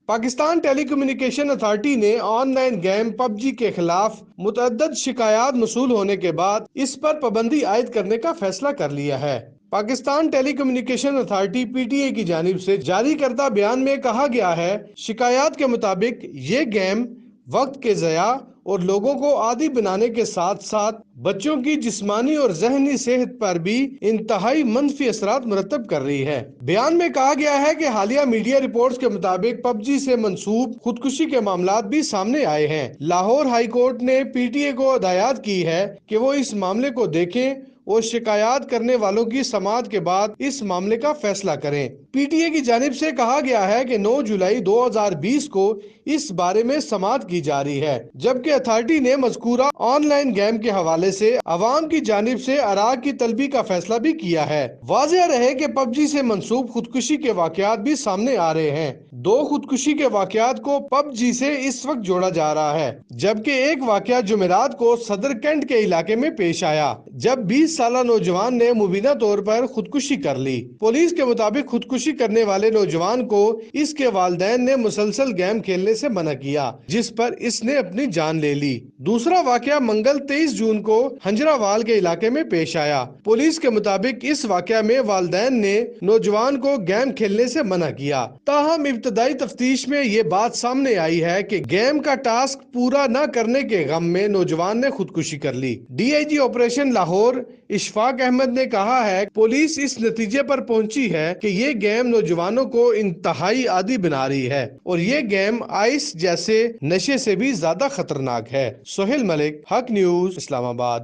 Pakistan telecommunication authority نے on line game pub جی کے خلاف متعدد شکایات موصول ہونے کے بعد اس پر پابندی عائد کرنے کا فیصلہ کر لیا ہے۔ Pakistan telecommunication authority P T A کی جانب سے جاری کردہ بیان میں کہا گیا ہے، شکایات کے مطابق یہ گیم وقت کے ضیاع اور لوگوں کو عادی بنانے کے ساتھ ساتھ بچوں کی جسمانی اور ذہنی صحت پر بھی انتہائی منفی اثرات مرتب کر رہی ہے۔ بیان میں کہا گیا ہے کہ حالیہ میڈیا رپورٹس کے مطابق پب جی سے منسوب خودکشی کے معاملات بھی سامنے آئے ہیں۔ لاہور ہائی کورٹ نے پی ٹی اے کو ہدایت کی ہے کہ وہ اس معاملے کو دیکھیں اور شکایات کرنے والوں کی سماعت کے بعد اس معاملے کا فیصلہ کریں۔ پی ٹی اے کی جانب سے کہا گیا ہے کہ 9 جولائی 2020 کو اس بارے میں سماعت کی جا رہی ہے، جبکہ اتھارٹی نے مذکورہ آن لائن گیم کے حوالے سے عوام کی جانب سے آراء کی طلبی کا فیصلہ بھی کیا ہے۔ واضح رہے کہ پب جی سے منسوب خودکشی کے واقعات بھی سامنے آ رہے ہیں۔ 2 خودکشی کے واقعات کو پب جی سے اس وقت جوڑا جا رہا ہے، جبکہ ایک واقعہ جمعرات کو صدر کینٹ کے علاقے میں پیش آیا، جب 20 سالہ نوجوان نے مبینہ طور پر خودکشی کر لی۔ پولیس کے مطابق خودکشی کرنے والے نوجوان کو اس کے والدین نے مسلسل گیم کھیلنے سے منع کیا، جس پر اس نے اپنی جان لے لی۔ دوسرا واقعہ منگل 23 جون کو ہنجراوال کے علاقے میں پیش آیا۔ پولیس کے مطابق اس واقعہ میں والدین نے نوجوان کو گیم کھیلنے سے منع کیا، تاہم ابتدائی تفتیش میں یہ بات سامنے آئی ہے کہ گیم کا ٹاسک پورا نہ کرنے کے غم میں نوجوان نے خودکشی کر لی۔ D I G operation Lahore Ashfaq Ahmed نے کہا ہے کہ پولیس اس نتیجے پر پہنچی ہے کہ یہ گیم نوجوانوں کو انتہائی عادی بنا رہی ہے اور یہ گیم آئس جیسے نشے سے بھی زیادہ خطرناک ہے۔ سہیل ملک، حق نیوز، اسلام آباد۔